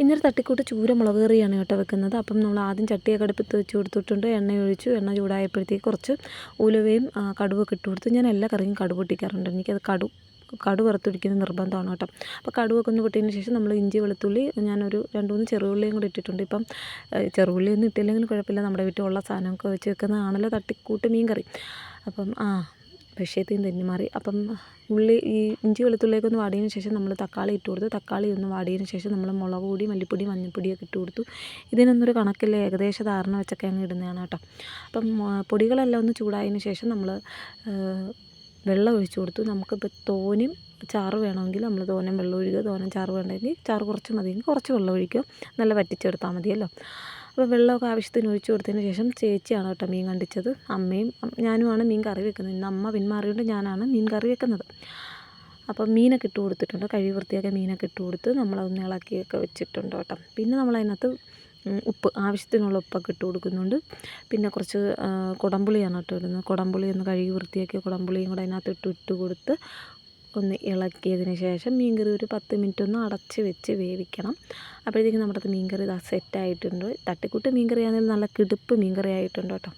ഇന്നൊരു തട്ടിക്കൂട്ട് ചൂര മുളക് കറിയാണ് കേട്ടോ വെക്കുന്നത്. അപ്പം നമ്മൾ ആദ്യം ചട്ടിയൊക്കെ അടുപ്പത്ത് വെച്ച് കൊടുത്തിട്ടുണ്ട്. എണ്ണ ഒഴിച്ചു. എണ്ണ ചൂടായപ്പോഴത്തേക്ക് കുറച്ച് ഉലുവയും കടുവൊക്കെ ഇട്ട് കൊടുത്തു. ഞാൻ എല്ലാ കറിയും കടുക് പൊട്ടിക്കാറുണ്ട്. എനിക്കത് കടുക് വറുത്തൊഴിക്കുന്നത് നിർബന്ധമാണ് കേട്ടോ. അപ്പോൾ കടുകൊക്കെ ഒന്ന് പൊട്ടിയതിന് ശേഷം നമ്മൾ ഇഞ്ചി വെളുത്തുള്ളി ഞാനൊരു 2-3 ചെറുള്ളിയും കൂടി ഇട്ടിട്ടുണ്ട്. ഇപ്പം ചെറുള്ളിയൊന്നും ഇട്ടില്ലെങ്കിലും കുഴപ്പമില്ല, നമ്മുടെ വീട്ടിലുള്ള സാധനമൊക്കെ വെച്ച് വെക്കുന്നതാണല്ലോ തട്ടിക്കൂട്ട് മീൻ കറി. അപ്പം വിഷയത്തിൽ തന്നെ മാറി. അപ്പം ഈ ഇഞ്ചി വെളുത്തുള്ളിയൊക്കെ ഒന്ന് വാടിയതിന് ശേഷം നമ്മൾ തക്കാളി ഇട്ട് കൊടുത്തു. തക്കാളി ഒന്ന് വാടിയതിന് ശേഷം നമ്മൾ മുളക് പൊടി, മല്ലിപ്പൊടി, മഞ്ഞൾപ്പൊടിയൊക്കെ ഇട്ട് കൊടുത്തു. ഇതിനൊന്നൊരു കണക്കില്ല, ഏകദേശ ധാരണ വെച്ചൊക്കെ അങ്ങ് ഇടുന്നതാണ് കേട്ടോ. അപ്പം പൊടികളെല്ലാം ഒന്ന് ചൂടായതിന് ശേഷം നമ്മൾ വെള്ളം ഒഴിച്ചു കൊടുത്തു. നമുക്കിപ്പോൾ തോനെയും ചാറ് വേണമെങ്കിൽ നമ്മൾ തോനെയും വെള്ളം ഒഴിക്കുക, തോനെയും ചാറ് വേണമെങ്കിൽ ചാറ് കുറച്ച് മതിയെങ്കിൽ കുറച്ച് വെള്ളം ഒഴിക്കുക, നല്ല വറ്റിച്ചെടുത്താൽ മതിയല്ലോ. അപ്പോൾ വെള്ളമൊക്കെ ആവശ്യത്തിന് ഒഴിച്ചു കൊടുത്തതിന് ശേഷം ചേച്ചിയാണ് കേട്ടോ മീൻ കണ്ടിച്ചത്. അമ്മയും ഞാനുമാണ് മീൻ കറി വെക്കുന്നത്. ഇന്ന് അമ്മ പിന്മാറിയോണ്ട് ഞാനാണ് മീൻ കറി വെക്കുന്നത്. അപ്പം മീനൊക്കെ ഇട്ട് കൊടുത്തിട്ടുണ്ട്. കഴുകി വൃത്തിയാക്കിയ മീനൊക്കെ ഇട്ട് കൊടുത്ത് നമ്മളതൊന്ന് ഇളക്കിയൊക്കെ വെച്ചിട്ടുണ്ട് കേട്ടോ. പിന്നെ നമ്മളതിനകത്ത് ഉപ്പ്, ആവശ്യത്തിനുള്ള ഉപ്പൊക്കെ ഇട്ട് കൊടുക്കുന്നുണ്ട്. പിന്നെ കുറച്ച് കുടംപുളിയാണ് കേട്ടോ ഇടുന്നത്. കുടംപുളി ഒന്ന് കഴുകി വൃത്തിയാക്കിയ കുടംപുളിയും കൂടെ അതിനകത്ത് ഇട്ട് കൊടുത്ത് ഒന്ന് ഇളക്കിയതിന് ശേഷം മീൻകറി ഒരു 10 മിനിറ്റ് ഒന്ന് അടച്ച് വെച്ച് വേവിക്കണം. അപ്പോഴത്തേക്കും നമ്മുടെ മീൻകറി സെറ്റായിട്ടുണ്ട്. തട്ടിക്കൂട്ട് മീൻകറി ആണെങ്കിൽ നല്ല കിടുപ്പ് മീൻകറി ആയിട്ടുണ്ട് കേട്ടോ.